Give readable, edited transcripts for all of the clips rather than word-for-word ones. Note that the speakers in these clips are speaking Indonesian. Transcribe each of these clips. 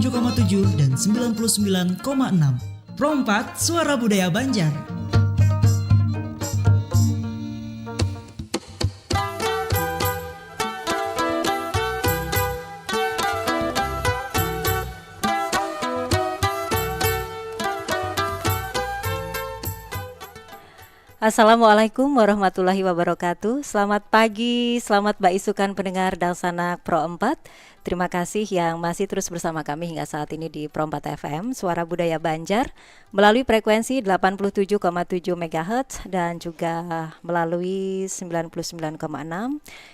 87,7 dan 99,6. Pro 4 Suara Budaya Banjar. Assalamualaikum warahmatullahi wabarakatuh. Selamat pagi, selamat Baisukan pendengar Dalsanak Pro 4. Terima kasih yang masih terus bersama kami hingga saat ini di Pro 4 FM, Suara Budaya Banjar, melalui frekuensi 87,7 MHz dan juga melalui 99,6.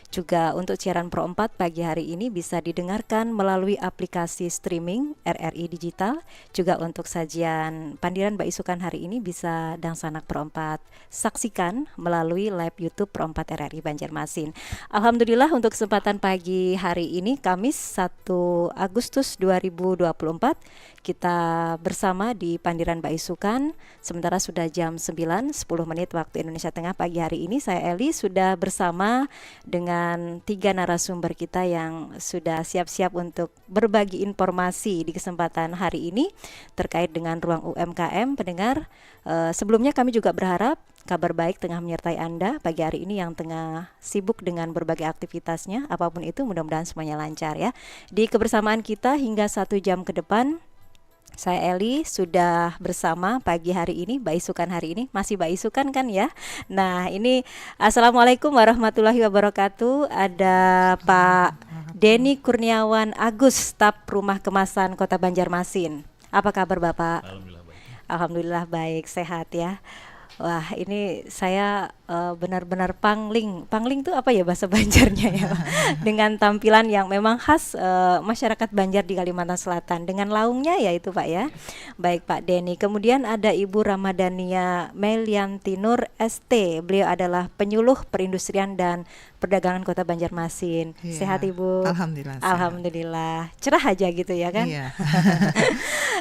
Juga untuk siaran Pro 4 pagi hari ini bisa didengarkan melalui aplikasi streaming RRI Digital. Juga untuk sajian Pandiran Baisukan hari ini bisa Dalsanak Pro 4 saksikan melalui live YouTube Pro 4 RRI Banjarmasin. Alhamdulillah untuk kesempatan pagi hari ini Kamis 1 Agustus 2024 kita bersama di Pandiran Baisukan. Sementara sudah jam 9.10 waktu Indonesia Tengah pagi hari ini. Saya Eli sudah bersama dengan 3 narasumber kita yang sudah siap-siap untuk berbagi informasi di kesempatan hari ini terkait dengan ruang UMKM. Pendengar, sebelumnya kami juga berharap kabar baik tengah menyertai Anda pagi hari ini yang tengah sibuk dengan berbagai aktivitasnya. Apapun itu mudah-mudahan semuanya lancar ya. Di kebersamaan kita hingga 1 jam ke depan, saya Eli sudah bersama pagi hari ini, Baisukan hari ini. Masih Baisukan kan ya? Nah ini Assalamualaikum warahmatullahi wabarakatuh. Ada Pak Denny Kurniawan Agus, staf Rumah Kemasan Kota Banjarmasin. Apa kabar Bapak? Alhamdulillah baik. Alhamdulillah baik, sehat ya. Wah ini saya benar-benar pangling tuh apa ya bahasa Banjarnya ya. Dengan tampilan yang memang khas masyarakat Banjar di Kalimantan Selatan dengan laungnya ya itu Pak ya. Baik Pak Denny. Kemudian ada Ibu Ramadhania Melianti Nur ST. Beliau adalah penyuluh perindustrian dan perdagangan Kota Banjarmasin. Iya, Sehat Ibu? Alhamdulillah. Alhamdulillah. Cerah aja gitu ya kan? Iya.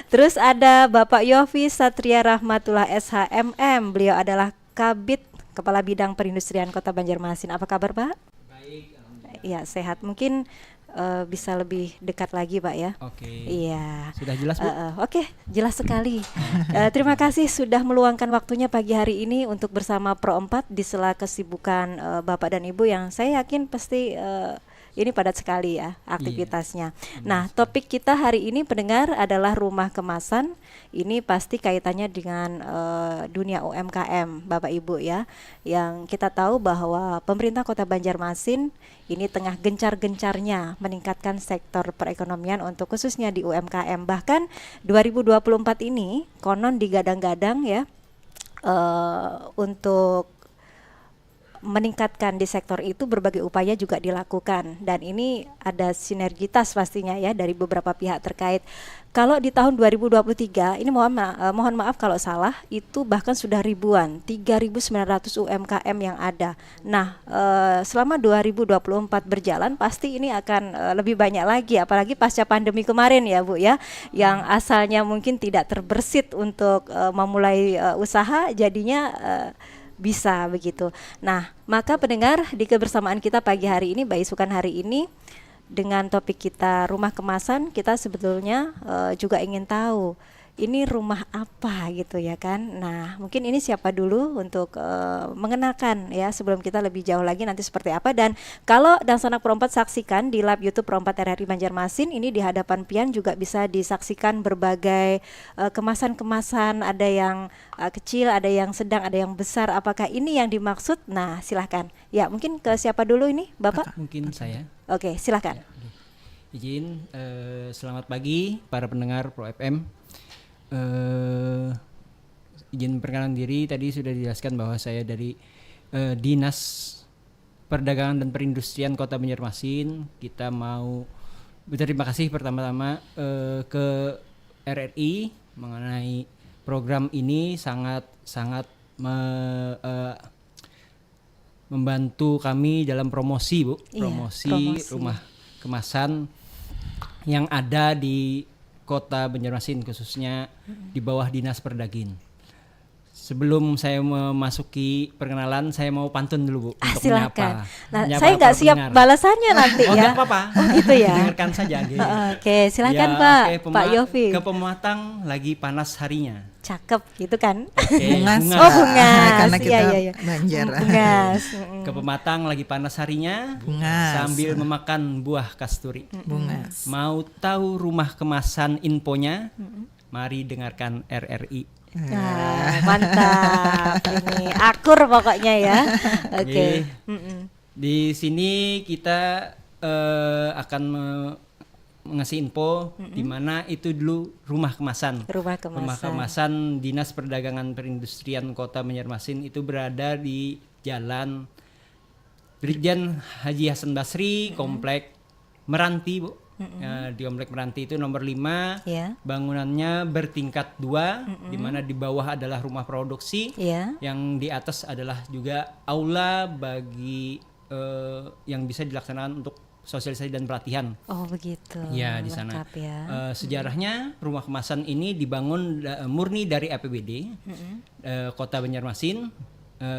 Terus ada Bapak Yofi Satria Rahmatullah SHMM. Beliau adalah Kabid Kepala Bidang Perindustrian Kota Banjarmasin. Apa kabar Pak? Baik, alhamdulillah. Ya sehat. Mungkin bisa lebih dekat lagi Pak ya. Oke. Iya. Sudah jelas Bu? Oke, jelas sekali. Terima kasih sudah meluangkan waktunya pagi hari ini untuk bersama Pro 4 di sela kesibukan Bapak dan Ibu yang saya yakin pasti ini padat sekali ya aktivitasnya. Nah, topik kita hari ini pendengar adalah rumah kemasan. Ini pasti kaitannya dengan dunia UMKM, Bapak Ibu ya. Yang kita tahu bahwa pemerintah Kota Banjarmasin ini tengah gencar-gencarnya meningkatkan sektor perekonomian untuk khususnya di UMKM. Bahkan 2024 ini konon digadang-gadang ya untuk meningkatkan di sektor itu berbagai upaya juga dilakukan dan ini ada sinergitas pastinya ya dari beberapa pihak terkait. Kalau di tahun 2023 ini mohon maaf kalau salah, itu bahkan sudah ribuan 3.900 UMKM yang ada. Nah selama 2024 berjalan pasti ini akan lebih banyak lagi, apalagi pasca pandemi kemarin ya Bu ya, yang asalnya mungkin tidak terbersit untuk memulai usaha jadinya bisa begitu. Nah, maka pendengar di kebersamaan kita pagi hari ini, Baisukan hari ini dengan topik kita rumah kemasan, kita sebetulnya juga ingin tahu ini rumah apa gitu ya kan. Nah, mungkin ini siapa dulu untuk mengenalkan ya sebelum kita lebih jauh lagi nanti seperti apa. Dan kalau Dalsanak Pro 4 saksikan di live YouTube Pro 4 RRI Banjarmasin, ini di hadapan pian juga bisa disaksikan berbagai kemasan-kemasan, ada yang kecil, ada yang sedang, ada yang besar. Apakah ini yang dimaksud? Nah, silahkan. Ya, mungkin ke siapa dulu ini, Bapak? Mungkin saya. Oke, silahkan. Izin, selamat pagi para pendengar Pro FM. Izin perkenalan diri, tadi sudah dijelaskan bahwa saya dari Dinas Perdagangan dan Perindustrian Kota Banjarmasin. Kita mau berterima kasih pertama-tama ke RRI mengenai program ini sangat membantu kami dalam promosi Bu, promosi rumah kemasan yang ada di Kota Banjarmasin khususnya di bawah Dinas Perdagin. Sebelum saya memasuki perkenalan, saya mau pantun dulu Bu untuk Silakan. menyapa. Nah, Menyapa saya nggak para siap pendengar. balasannya nanti Oh, ya. nggak apa-apa. Oh, gitu ya. Dengarkan saja. Gitu. Oke, silakan Ya, Pak. oke, Pak Yofi. Ke pematang lagi panas harinya. Cakep gitu kan? Oke, Bungas. Oh, bungas. Karena kita Iya. Banjar. Bungas. Ke pematang lagi panas harinya. Bungas. Sambil memakan buah kasturi. Bungas. Mau tahu rumah kemasan infonya? Mari dengarkan RRI. Nah, mantap. Ini akur pokoknya ya. Oke. Di sini kita akan ngasih info di mana itu dulu rumah kemasan. Rumah Rumah kemasan. kemasan Dinas Perdagangan Perindustrian Kota Banjarmasin itu berada di Jalan Brigjen Haji Hasan Basri, Komplek Meranti, Bu. Di Komplek Meranti itu nomor 5. Ya. Bangunannya bertingkat 2, di mana di bawah adalah rumah produksi, Ya. yang di atas adalah juga aula bagi yang bisa dilaksanakan untuk sosialisasi dan pelatihan. Oh, begitu. Ya, di sana. Lengkap ya. Sejarahnya rumah kemasan ini dibangun murni dari APBD Kota Banjarmasin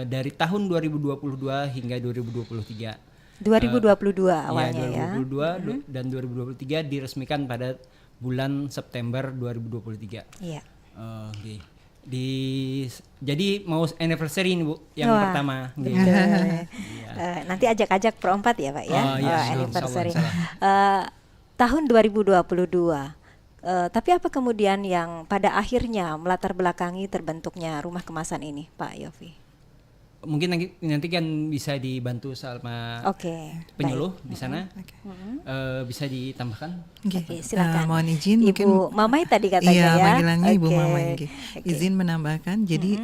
dari tahun 2022 hingga 2023. 2022 awalnya ya. 2022 dan 2023 diresmikan pada bulan September 2023. Iya. Oke. Jadi mau anniversary ini Bu yang Wah, pertama. Betul. Nanti ajak-ajak Pro 4 ya Pak ya. Oh, iya, Anniversary. insyaallah. Tahun 2022. Tapi apa kemudian yang pada akhirnya melatar belakangi terbentuknya rumah kemasan ini, Pak Yofi? Mungkin nanti kan bisa dibantu sama Oke. penyuluh di sana. Bisa ditambahkan? Oke, silakan. Mohon izin Ibu mungkin Mamai tadi katanya iya, ya. panggilannya Ibu Oke. Mamai. Oke. Izin menambahkan, jadi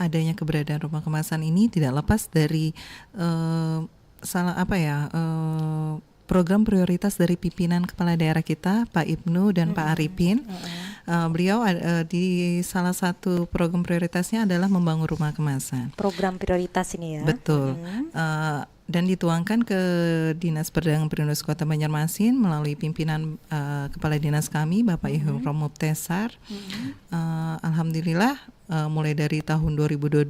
adanya keberadaan rumah kemasan ini tidak lepas dari program prioritas dari pimpinan kepala daerah kita, Pak Ibnu dan Pak Arifin. Beliau di salah satu program prioritasnya adalah membangun rumah kemasan. Program prioritas ini ya. Betul. Dan dituangkan ke Dinas Perdagangan Perindustrian Kota Banjarmasin melalui pimpinan kepala dinas kami, Bapak Ihram Mubtesar. Alhamdulillah mulai dari tahun 2022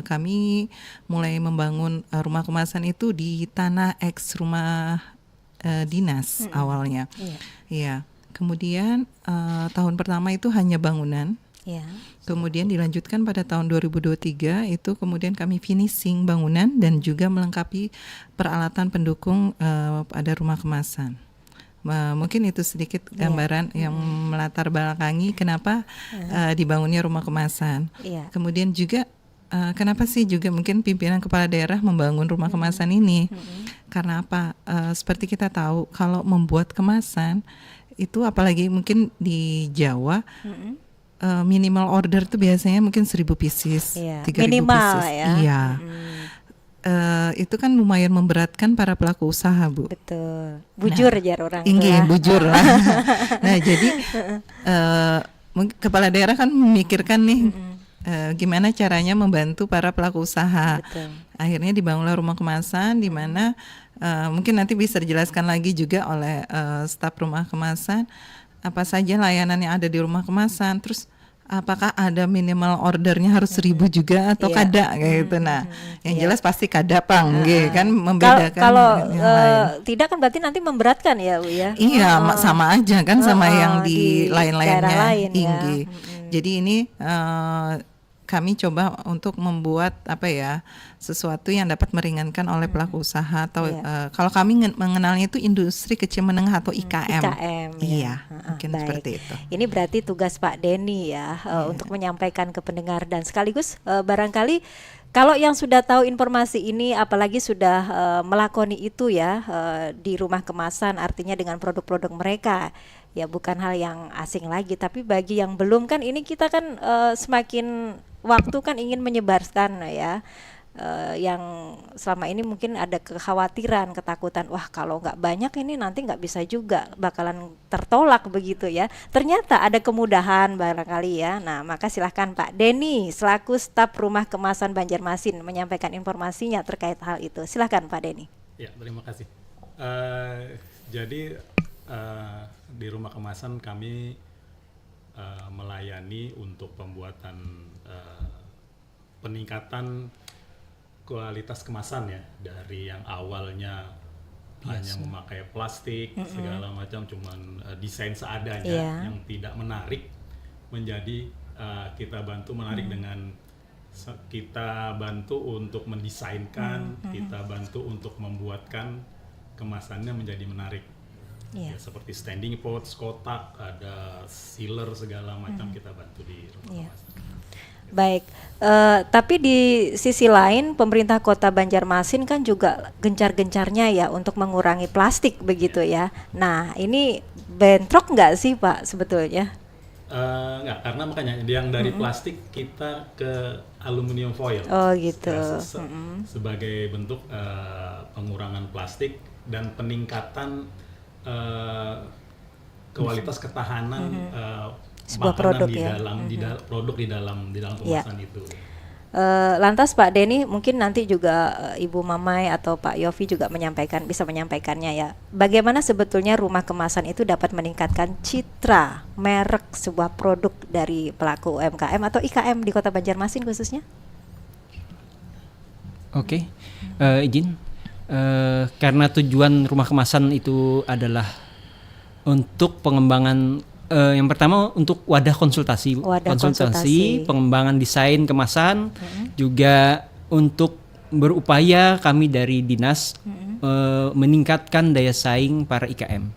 kami mulai membangun rumah kemasan itu di tanah eks rumah dinas awalnya. Iya. Kemudian tahun pertama itu hanya bangunan. Ya. Kemudian dilanjutkan pada tahun 2023 itu kemudian kami finishing bangunan dan juga melengkapi peralatan pendukung pada rumah kemasan. Mungkin itu sedikit gambaran yang melatar belakangi kenapa dibangunnya rumah kemasan. Kemudian juga kenapa sih juga mungkin pimpinan kepala daerah membangun rumah kemasan ini? Karena apa? Seperti kita tahu kalau membuat kemasan itu apalagi mungkin di Jawa minimal order tuh biasanya mungkin 1.000 pieces, 3.000 minimal pieces. Ya. Iya. Itu kan lumayan memberatkan para pelaku usaha, Bu. Betul. Bujur jar orang. Bujur lah. Nah, jadi kepala daerah kan memikirkan nih gimana caranya membantu para pelaku usaha. Betul. Akhirnya dibangunlah rumah kemasan di mana mungkin nanti bisa dijelaskan lagi juga oleh staf rumah kemasan apa saja layanan yang ada di rumah kemasan, terus apakah ada minimal ordernya harus 1.000 juga atau kada kayak gitu. Nah, yang jelas pasti kada pang, kan membedakan. Kalau tidak kan berarti nanti memberatkan ya, Bu ya. Iya, sama aja kan sama yang di lain-lainnya. Lain, ya. Jadi ini kami coba untuk membuat sesuatu yang dapat meringankan oleh pelaku usaha atau kalau kami mengenalnya itu industri kecil menengah atau IKM. Iya, mungkin baik. seperti itu. Ini berarti tugas Pak Denny ya untuk menyampaikan ke pendengar dan sekaligus barangkali kalau yang sudah tahu informasi ini apalagi sudah melakoni itu ya di rumah kemasan artinya dengan produk-produk mereka. Ya bukan hal yang asing lagi, tapi bagi yang belum kan ini kita kan semakin waktu kan ingin menyebarkan ya yang selama ini mungkin ada kekhawatiran, ketakutan, wah kalau nggak banyak ini nanti nggak bisa juga bakalan tertolak begitu ya. Ternyata ada kemudahan barangkali ya. Nah maka silahkan Pak Denny selaku staf rumah kemasan Banjarmasin menyampaikan informasinya terkait hal itu. Silahkan Pak Denny. Ya terima kasih. Jadi di rumah kemasan kami melayani untuk pembuatan peningkatan kualitas kemasan ya, dari yang awalnya hanya memakai plastik segala macam, cuman desain seadanya yang tidak menarik, menjadi kita bantu menarik dengan kita bantu untuk mendesainkan, kita bantu untuk membuatkan kemasannya menjadi menarik. Ya, seperti standing pots, kotak, ada sealer segala macam kita bantu di rumah kemasan. Baik, tapi di sisi lain pemerintah Kota Banjarmasin kan juga gencar-gencarnya ya untuk mengurangi plastik begitu ya. Nah ini bentrok nggak sih Pak sebetulnya? Nggak, karena makanya yang dari plastik kita ke aluminium foil. Oh gitu. Ya, sebagai bentuk pengurangan plastik dan peningkatan kualitas ketahanan sebuah makanan produk produk di dalam kemasan itu. Lantas Pak Denny mungkin nanti juga Ibu Mamai atau Pak Yofi juga bisa menyampaikannya ya. Bagaimana sebetulnya rumah kemasan itu dapat meningkatkan citra merek sebuah produk dari pelaku UMKM atau IKM di Kota Banjarmasin khususnya? Oke, izin. Karena tujuan rumah kemasan itu adalah untuk pengembangan yang pertama untuk wadah konsultasi, pengembangan desain kemasan, juga untuk berupaya kami dari dinas meningkatkan daya saing para IKM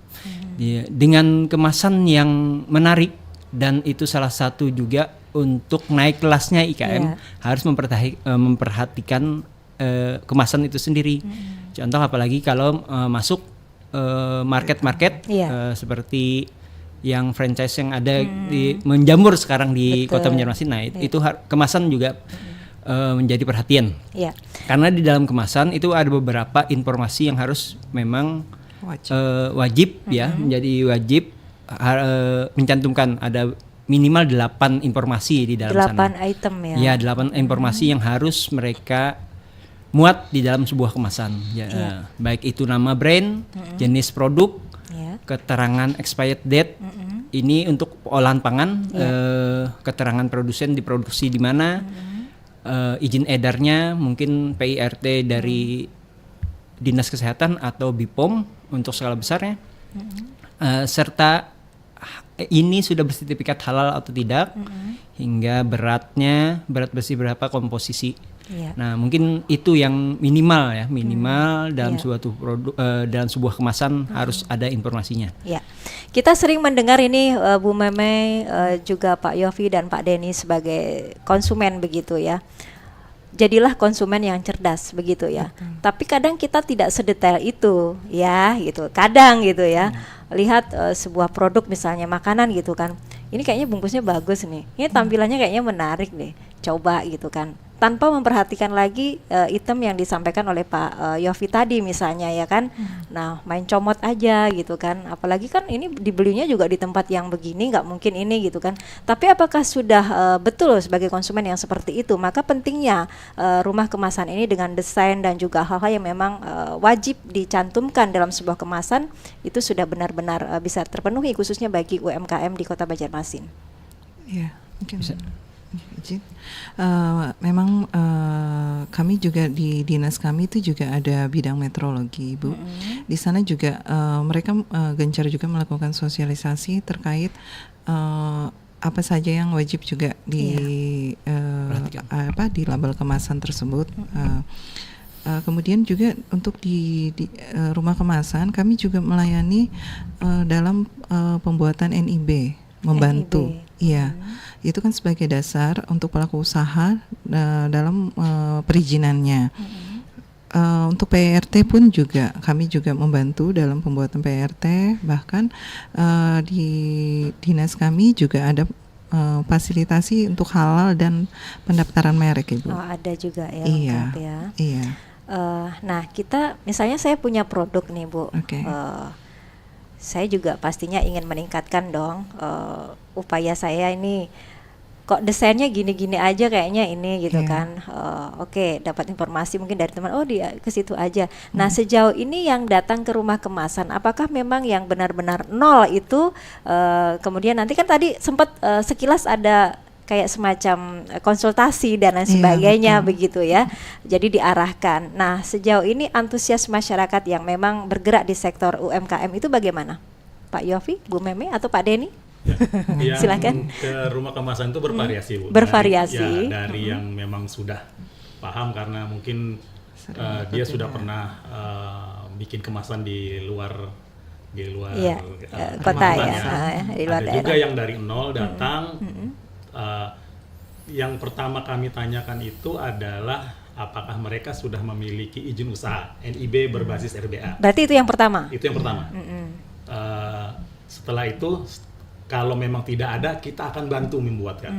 dengan kemasan yang menarik, dan itu salah satu juga untuk naik kelasnya IKM harus memperhatikan kemasan itu sendiri. Contoh apalagi kalau masuk market-market seperti yang franchise yang ada menjamur sekarang di Kota Banjarmasin. Nah, itu kemasan juga menjadi perhatian. Karena di dalam kemasan itu ada beberapa informasi yang harus memang wajib ya, menjadi wajib mencantumkan. Ada minimal 8 informasi di dalam 8 sana. 8 item ya. Ya, 8 informasi yang harus mereka muat di dalam sebuah kemasan. Baik itu nama brand, jenis produk, keterangan expired date, ini untuk olahan pangan, keterangan produsen diproduksi di mana, izin edarnya mungkin PIRT dari Dinas Kesehatan atau BPOM untuk skala besarnya, serta ini sudah bersertifikat halal atau tidak, hingga berat bersih berapa, komposisi. Nah, mungkin itu yang minimal ya, dalam suatu produk, dalam sebuah kemasan harus ada informasinya. Kita sering mendengar ini Bu Meme, juga Pak Yofi dan Pak Denny sebagai konsumen begitu ya. Jadilah konsumen yang cerdas begitu ya. Tapi kadang kita tidak sedetail itu ya gitu. Kadang gitu ya. Lihat sebuah produk misalnya makanan gitu kan. Ini kayaknya bungkusnya bagus nih. Ini tampilannya kayaknya menarik nih. Coba gitu kan. Tanpa memperhatikan lagi item yang disampaikan oleh Pak Yofi tadi misalnya ya kan. Nah, main comot aja gitu kan. Apalagi kan ini dibelinya juga di tempat yang begini, nggak mungkin ini gitu kan. Tapi apakah sudah betul sebagai konsumen yang seperti itu? Maka pentingnya rumah kemasan ini dengan desain dan juga hal-hal yang memang wajib dicantumkan dalam sebuah kemasan itu sudah benar-benar bisa terpenuhi khususnya bagi UMKM di Kota Banjarmasin. Ya, mungkin bisa. Izin. Memang kami juga di dinas kami itu juga ada bidang metrologi, Bu. Di sana juga mereka gencar juga melakukan sosialisasi terkait apa saja yang wajib juga di di label kemasan tersebut. Kemudian juga untuk di rumah kemasan kami juga melayani dalam pembuatan NIB, membantu. Iya. Itu kan sebagai dasar untuk pelaku usaha dalam perizinannya. Untuk PRT pun juga kami juga membantu dalam pembuatan PRT, bahkan di dinas kami juga ada fasilitasi untuk halal dan pendaftaran merek, Ibu. Oh, ada juga ya. Iya. Ya. Iya. Nah, kita misalnya saya punya produk nih, Bu. Okay. Saya juga pastinya ingin meningkatkan dong upaya saya ini kok desainnya gini-gini aja kayaknya ini gitu Iya. kan. Oke, dapat informasi mungkin dari teman, oh dia ke situ aja. Nah, sejauh ini yang datang ke rumah kemasan, apakah memang yang benar-benar nol itu kemudian nanti kan tadi sempat sekilas ada kayak semacam konsultasi dan lain Iya, sebagainya betul. begitu ya. Jadi diarahkan. Nah, sejauh ini antusias masyarakat yang memang bergerak di sektor UMKM itu bagaimana? Pak Yofi, Bu Meme atau Pak Denny? Yang Silakan. ke rumah kemasan itu bervariasi, Bu. Bervariasi. Dari yang memang sudah paham karena mungkin dia sudah pernah bikin kemasan di luar Iya, kota ya, di luar Ada daerah. juga yang dari nol datang. Yang pertama kami tanyakan itu adalah apakah mereka sudah memiliki izin usaha NIB berbasis RBA. Berarti itu yang pertama. Itu yang pertama. Setelah itu, kalau memang tidak ada, kita akan bantu membuatkan.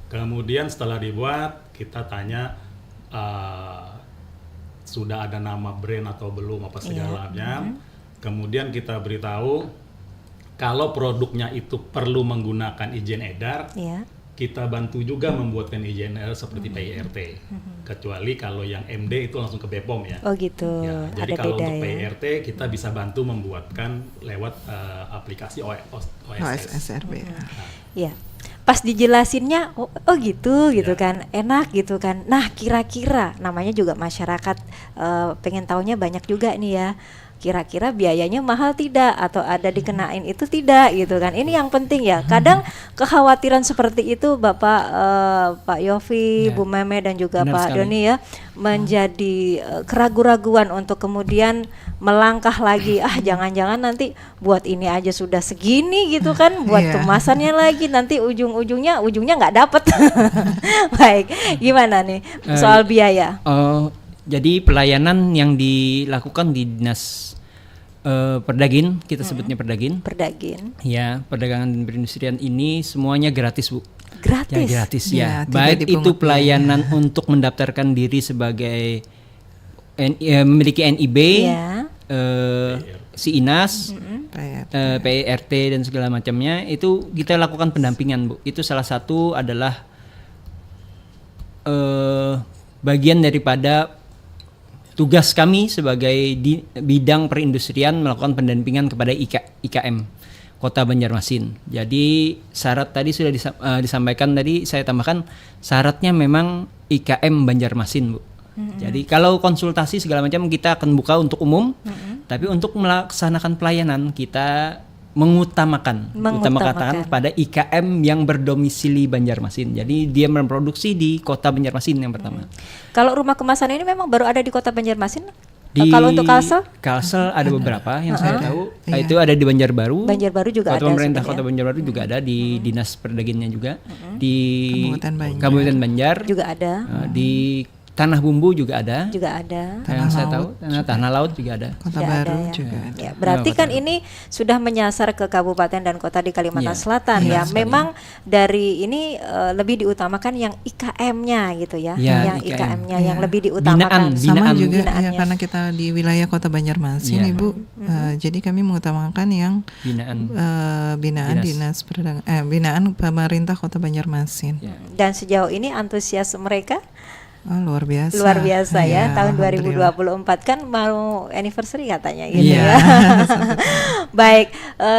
Kemudian setelah dibuat, kita tanya sudah ada nama brand atau belum apa segalanya. Kemudian kita beritahu kalau produknya itu perlu menggunakan izin edar, Iya. kita bantu juga membuatkan izin edar seperti PIRT. Kecuali kalau yang MD itu langsung ke BPOM ya. Oh gitu. Ya, jadi Ada kalau beda untuk ya. PIRT kita bisa bantu membuatkan lewat aplikasi OSS. OSS RBA. Iya. Pas dijelasinnya, oh gitu kan, enak gitu kan. Nah, kira-kira namanya juga masyarakat pengen taunya banyak juga nih ya. Kira-kira biayanya mahal tidak atau ada dikenain itu tidak gitu kan. Ini yang penting ya. Kadang kekhawatiran seperti itu Bapak Pak Yofi, Ya. Bu Meme dan juga Benar Pak sekali. Doni ya menjadi keraguan-raguan untuk kemudian melangkah lagi. Jangan-jangan nanti buat ini aja sudah segini gitu kan, buat Iya. kemasannya lagi nanti ujungnya nggak dapet. Baik, gimana nih soal biaya? Jadi pelayanan yang dilakukan di Dinas Perdagin, kita sebutnya Perdagin. Perdagin Ya, perdagangan dan perindustrian ini semuanya gratis, Bu. gratis. Ya, gratis Ya, ya. tidak Baik itu dipungut pelayanan untuk mendaftarkan diri sebagai memiliki NIB, Ya. si INAS, PIRT. PIRT dan segala macamnya itu kita lakukan pendampingan, Bu. Itu salah satu adalah bagian daripada tugas kami sebagai di bidang perindustrian melakukan pendampingan kepada IKM Kota Banjarmasin. Jadi syarat tadi sudah disampaikan tadi, saya tambahkan syaratnya memang IKM Banjarmasin, Bu. Jadi kalau konsultasi segala macam kita akan buka untuk umum, tapi untuk melaksanakan pelayanan kita mengutamakan pada IKM yang berdomisili Banjarmasin. Jadi dia memproduksi di Kota Banjarmasin yang pertama. Kalau rumah kemasan ini memang baru ada di Kota Banjarmasin? Kalau untuk Kalsel? Kalsel ada beberapa yang saya tahu. Iya. Itu ada di Banjarbaru. Banjarbaru juga ada. Pemerintah sebenarnya. Kota Banjarbaru juga ada di Dinas Perdaginannya juga. Di Kabupaten Banjar Juga ada. di Tanah Bumbu juga ada. Juga ada. Yang saya tahu Tanah Laut juga ada. Kota Sudah Baru ada ya. juga ada. Ya, berarti kan ini sudah menyasar ke kabupaten dan kota di Kalimantan Iya, Selatan ya. sekali. Memang dari ini lebih diutamakan yang IKM-nya gitu ya. Ya, Yang IKM. IKM-nya Iya. yang lebih diutamakan. Sama Binaan. juga ya, Binaannya. karena kita di wilayah Kota Banjarmasin, Iya. Ibu. Jadi kami mengutamakan yang Binaan. binaan Dinas. binaan pemerintah Kota Banjarmasin. Ya. Dan sejauh ini antusias mereka Luar biasa. luar biasa ya. Iya, Tahun alhamdulillah. 2024 kan mau anniversary katanya gitu ya. Iya. Baik,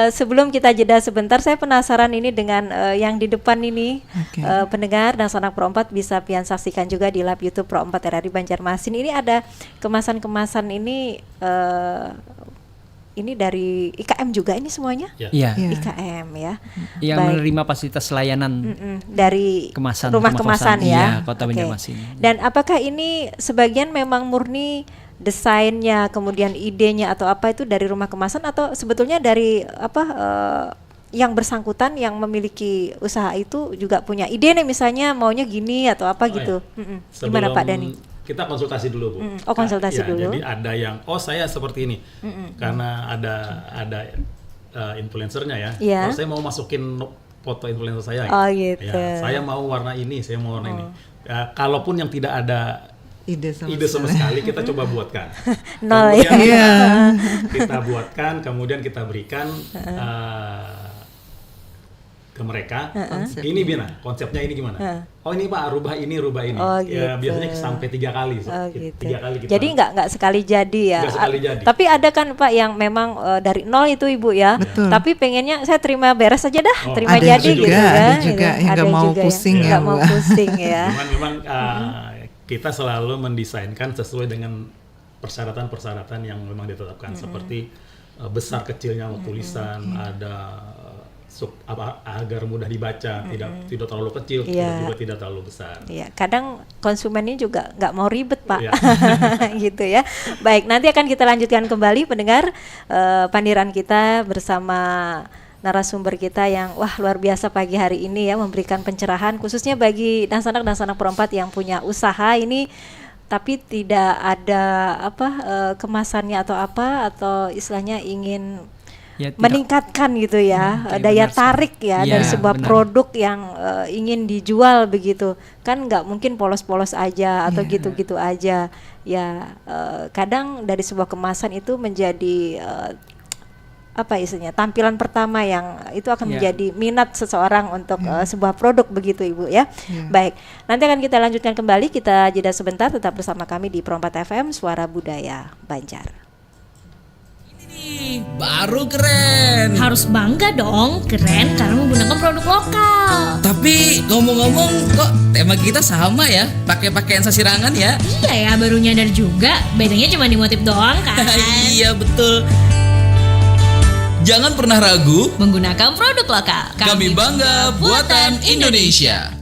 sebelum kita jeda sebentar, saya penasaran ini dengan yang di depan ini. Oke. Pendengar dan sanak Pro 4 bisa pian saksikan juga di live YouTube Pro 4 RRI Banjarmasin. Ini ada kemasan-kemasan ini dari IKM juga ini semuanya? Ya. Iya. Iya. IKM ya. Yang Baik. menerima fasilitas layanan Dari Kemasan, rumah rumah kemasan kemasan, ya. iya, Kota Oke. Banjarmasin. Dan apakah ini sebagian memang murni desainnya, kemudian idenya atau apa itu dari rumah kemasan atau sebetulnya dari yang bersangkutan yang memiliki usaha itu juga punya ide nih misalnya maunya gini atau apa gitu. Gimana Pak Dani? Kita konsultasi dulu, Bu. Oh, konsultasi dulu. Jadi ada yang saya seperti ini. Karena ada influencernya ya. Iya. Oh, saya mau masukin foto influencer saya. Oh, gitu. Ya, saya mau warna ini, saya mau warna ini. Kalaupun yang tidak ada Ide sama sekali kita coba buatkan. Nol ya. Kita buatkan, kemudian kita berikan ke mereka, Konsepnya. ini Bina, konsepnya ini gimana? Oh ini Pak, rubah ini. Oh, Ya, gitu. biasanya sampai 3 kali. Oh, gitu. 3 kali kita. Jadi nggak sekali jadi ya. Nggak sekali jadi. Tapi ada kan Pak yang memang dari nol itu Ibu ya. Betul. Tapi pengennya saya terima beres aja dah, Oh. terima Ada jadi juga, gitu ada kan. juga gitu. yang nggak Ada mau juga pusing yang ya, nggak mau Bu. pusing ya. Cuman memang kita selalu mendesainkan sesuai dengan persyaratan-persyaratan yang memang ditetapkan, seperti besar kecilnya tulisan, ada agar mudah dibaca, tidak terlalu kecil, Iya. juga tidak terlalu besar. Iya, kadang konsumennya juga nggak mau ribet Pak, Iya. gitu ya. Baik, nanti akan kita lanjutkan kembali pendengar pandiran kita bersama narasumber kita yang wah luar biasa pagi hari ini ya, memberikan pencerahan khususnya bagi dan sanak perempat yang punya usaha ini tapi tidak ada kemasannya atau istilahnya ingin Ya, tidak- meningkatkan gitu ya ya, daya benar tarik sekali. ya Ya, dari sebuah benar. produk yang ingin dijual begitu kan, nggak mungkin polos-polos aja atau gitu-gitu aja ya. Kadang dari sebuah kemasan itu menjadi istilahnya tampilan pertama yang itu akan Ya. menjadi minat seseorang untuk sebuah produk begitu Ibu ya. Baik, nanti akan kita lanjutkan kembali, kita jeda sebentar, tetap bersama kami di Pro 4 FM Suara Budaya Banjar. Ih, baru keren. Harus bangga dong, keren karena menggunakan produk lokal. Tapi ngomong-ngomong kok tema kita sama ya? Pakai pakaian sasirangan ya? Iya ya, baru nyadar juga. Bedanya cuma di motif doang kan. Iya betul. Jangan pernah ragu. Menggunakan produk lokal. Kami bangga buatan Indonesia.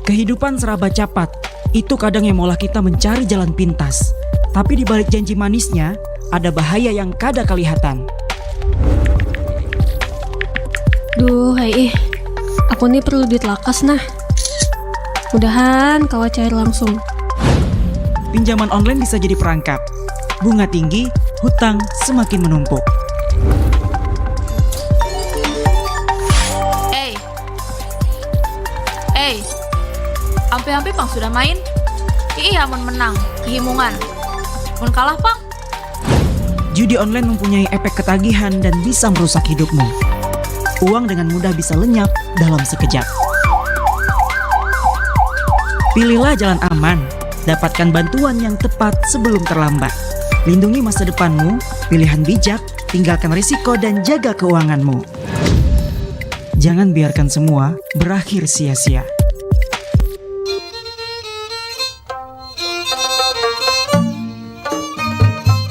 Kehidupan serba cepat, itu kadang yang mengolah kita mencari jalan pintas. Tapi di balik janji manisnya, ada bahaya yang kada kelihatan. Duh, aku nih perlu duit lakas nah. Mudahan kau cair langsung. Pinjaman online bisa jadi perangkap. Bunga tinggi, hutang semakin menumpuk. Ampe-ampe pang sudah main. Iya, mun menang, kehimungan. Mun kalah pang. Judi online mempunyai efek ketagihan dan bisa merusak hidupmu. Uang dengan mudah bisa lenyap dalam sekejap. Pilihlah jalan aman, dapatkan bantuan yang tepat sebelum terlambat. Lindungi masa depanmu, pilihan bijak, tinggalkan risiko dan jaga keuanganmu. Jangan biarkan semua berakhir sia-sia.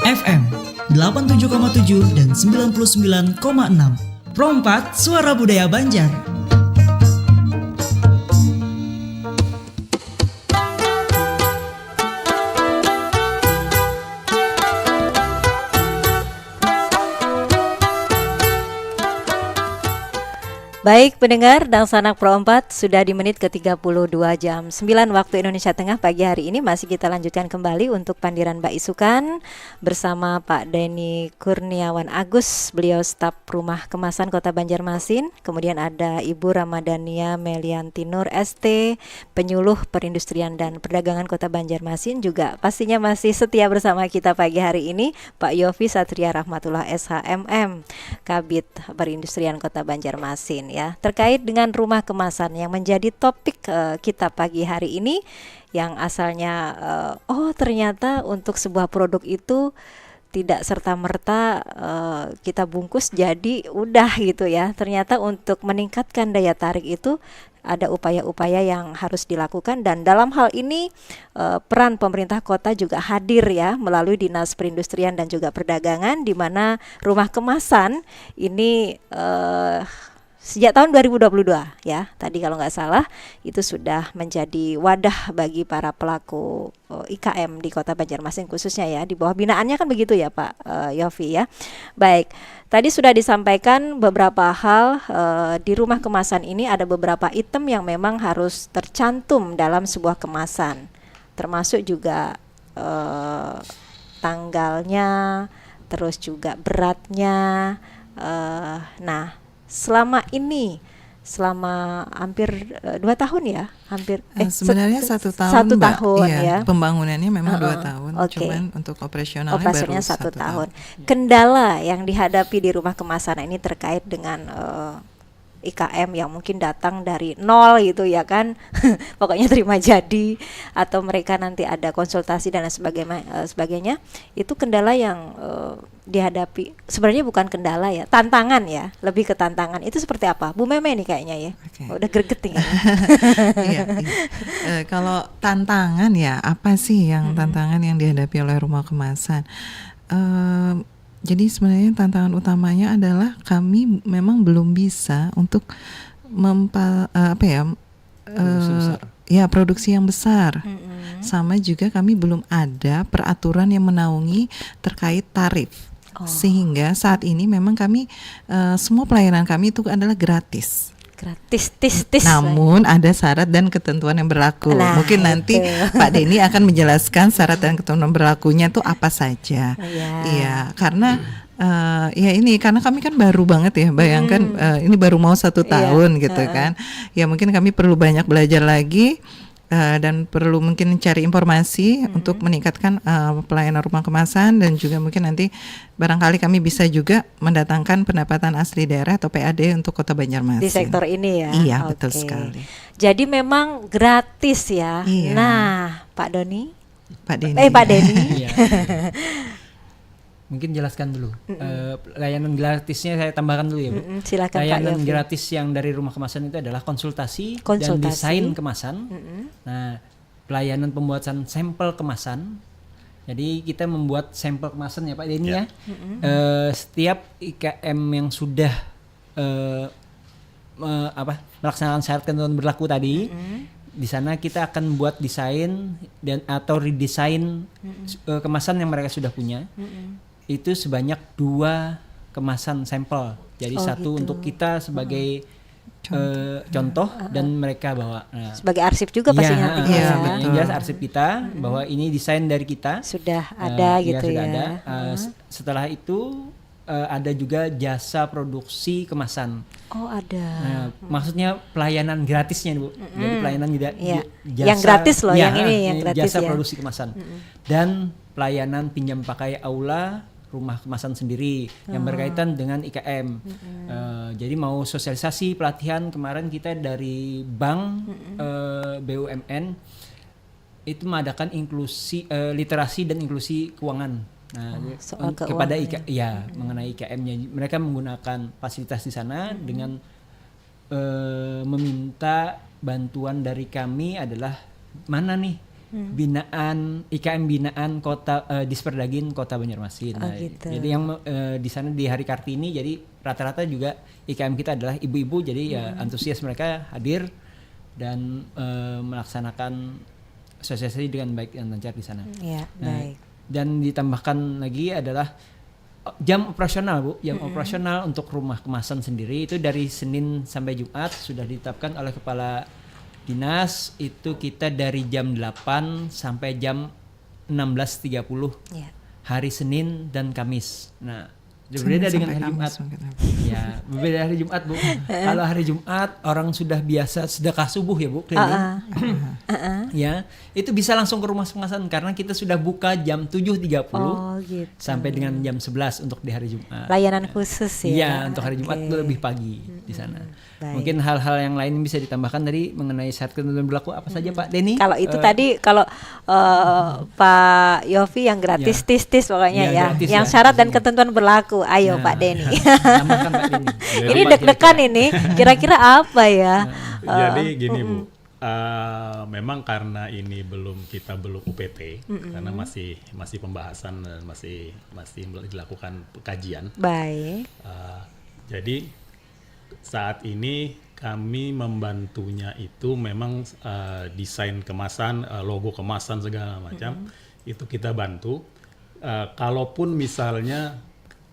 FM 87,7 dan 99,6 Pro 4 Suara Budaya Banjar. Baik pendengar dan sanak Pro 4, sudah di menit ke-32 jam 9 waktu Indonesia Tengah pagi hari ini masih kita lanjutkan kembali untuk pandiran Mbak Isukan bersama Pak Denny Kurniawan Agus, beliau staf Rumah Kemasan Kota Banjarmasin. Kemudian ada Ibu Ramadhania Melianti Nur ST, penyuluh perindustrian dan perdagangan Kota Banjarmasin, juga pastinya masih setia bersama kita pagi hari ini Pak Yofi Satria Rahmatullah SHMM, Kabid Perindustrian Kota Banjarmasin. Ya, terkait dengan rumah kemasan yang menjadi topik kita pagi hari ini, yang asalnya ternyata untuk sebuah produk itu tidak serta-merta kita bungkus jadi udah gitu ya. Ternyata untuk meningkatkan daya tarik itu ada upaya-upaya yang harus dilakukan, dan dalam hal ini peran pemerintah kota juga hadir ya melalui Dinas Perindustrian dan juga Perdagangan, di mana rumah kemasan ini sejak tahun 2022 ya, tadi kalau nggak salah itu sudah menjadi wadah bagi para pelaku IKM di Kota Banjarmasin khususnya ya, di bawah binaannya kan begitu ya Pak Yofi ya. Baik, tadi sudah disampaikan beberapa hal di rumah kemasan ini ada beberapa item yang memang harus tercantum dalam sebuah kemasan, termasuk juga tanggalnya, terus juga beratnya. Nah, selama hampir 2 tahun ya, sebenarnya 1 tahun, satu Mbak. tahun Iya, ya. pembangunannya memang 2 tahun, Oke. cuman untuk operasionalnya Operasinya baru 1 tahun. tahun. Kendala yang dihadapi di rumah kemasan ini terkait dengan IKM yang mungkin datang dari nol gitu ya kan, pokoknya terima jadi, atau mereka nanti ada konsultasi dan sebagainya, itu kendala yang dihadapi. Sebenarnya bukan kendala ya, tantangan ya, lebih ke tantangan. Itu seperti apa, Bu Meme nih kayaknya ya? Oke. Udah greget nih. Iya, iya. Kalau tantangan ya, apa sih yang tantangan yang dihadapi oleh rumah kemasan? Jadi sebenarnya tantangan utamanya adalah kami memang belum bisa untuk produksi yang besar. Sama juga kami belum ada peraturan yang menaungi terkait tarif. Sehingga saat ini memang kami semua pelayanan kami itu adalah gratis. Gratis, tis. Namun ada syarat dan ketentuan yang berlaku. Nah, mungkin nanti Pak Denny akan menjelaskan syarat dan ketentuan berlakunya itu apa saja. Iya, karena karena kami kan baru banget ya. Bayangkan ini baru mau 1 tahun gitu kan. Ya mungkin kami perlu banyak belajar lagi. Dan perlu mungkin cari informasi untuk meningkatkan pelayanan rumah kemasan, dan juga mungkin nanti barangkali kami bisa juga mendatangkan pendapatan asli daerah atau PAD untuk Kota Banjarmasin. Di sektor ini ya? Iya, betul sekali. Jadi memang gratis ya? Iya. Nah, Pak Denny. Pak Iya. Mungkin jelaskan dulu. Layanan gratisnya saya tambahkan dulu ya, Bu. Silakan, layanan Pak Yofi. gratis yang dari rumah kemasan itu adalah konsultasi. Dan desain kemasan. Nah, pelayanan pembuatan sampel kemasan. Jadi kita membuat sampel kemasan ya Pak Denny ya. Setiap IKM yang sudah melaksanakan syarat ketentuan berlaku tadi, di sana kita akan buat desain dan atau redesign kemasan yang mereka sudah punya. Itu sebanyak 2 kemasan sampel. Jadi satu gitu. untuk kita sebagai contoh dan mereka bawa. Nah, sebagai arsip juga pastinya nanti ya. Yang jelas arsip kita bahwa ini desain dari kita. Sudah ada gitu sudah ya. Ada. Setelah itu ada juga jasa produksi kemasan. Oh ada. Nah, maksudnya pelayanan gratisnya Bu. Jadi pelayanan jasa yang gratis loh, yang ini yang gratis jasa ya. produksi kemasan. Dan pelayanan pinjam pakai aula rumah kemasan sendiri yang berkaitan dengan IKM. Jadi mau sosialisasi pelatihan kemarin kita dari bank BUMN itu mengadakan inklusi literasi dan inklusi keuangan. Nah, kepada mengenai IKM-nya mereka menggunakan fasilitas di sana dengan meminta bantuan dari kami adalah mana nih binaan IKM binaan kota Disperdagin Kota Banjarmasin. Nah, gitu. Jadi yang di sana di Hari Kartini, jadi rata-rata juga IKM kita adalah ibu-ibu, jadi ya antusias mereka hadir dan melaksanakan sosialisasi dengan baik dan lancar di sana. Baik. Dan ditambahkan lagi adalah jam operasional Bu, jam operasional untuk rumah kemasan sendiri itu dari Senin sampai Jumat sudah ditetapkan oleh Kepala Dinas, itu kita dari jam 8 sampai jam 16.30 hari Senin dan Kamis. Nah, berbeda dengan hari Jumat. Ya, berbeda hari Jumat Bu. Kalau hari Jumat orang sudah biasa sedekah subuh ya Bu, ya, itu bisa langsung ke rumah kemasan karena kita sudah buka jam 7.30 gitu. sampai dengan jam 11 untuk di hari Jumat. Layanan khusus ya. Iya, untuk hari Jumat itu lebih pagi di sana. Baik. Mungkin hal-hal yang lain bisa ditambahkan tadi mengenai syarat ketentuan berlaku apa saja Pak Denny? Kalau itu tadi kalau Pak Yofi yang gratis tis pokoknya ya. Gratis yang syarat dan ketentuan berlaku. Ayo Pak Denny. Tambahkan Pak Denny. Ini deg-degan ini. Kira-kira apa ya? Jadi gini Bu. Memang karena ini kita belum UPT karena masih pembahasan dan masih dilakukan kajian. Baik. Jadi saat ini kami membantunya itu memang desain kemasan, logo kemasan segala macam itu kita bantu. Kalaupun misalnya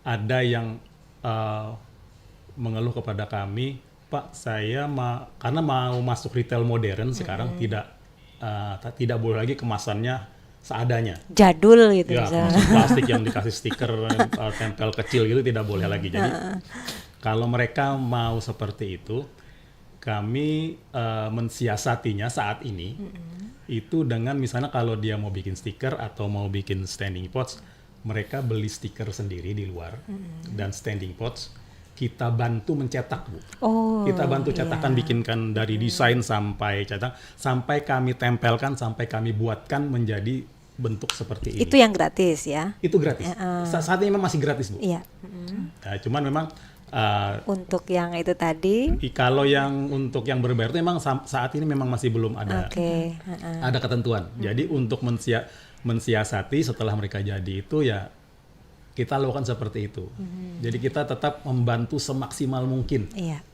ada yang mengeluh kepada kami, Pak, saya karena mau masuk retail modern sekarang tidak boleh lagi kemasannya seadanya. Jadul gitu. Ya, masuk plastik yang dikasih stiker tempel kecil gitu tidak boleh lagi. Jadi kalau mereka mau seperti itu, kami mensiasatinya saat ini itu dengan misalnya kalau dia mau bikin stiker atau mau bikin standing pots, mereka beli stiker sendiri di luar dan standing pots. kita bantu mencetak, Bu. Oh, Kita bantu cetakan, iya. bikinkan dari desain sampai cetak, sampai kami tempelkan, sampai kami buatkan menjadi bentuk seperti ini. Itu yang gratis ya? Itu gratis. Saat ini memang masih gratis, Bu. Iya. Cuman memang Untuk yang itu tadi. kalau yang untuk yang berbayar itu memang saat ini memang masih belum ada Oke. ada ketentuan. Jadi untuk mensiasati setelah mereka jadi itu ya kita lakukan seperti itu. Jadi kita tetap membantu semaksimal mungkin Iya.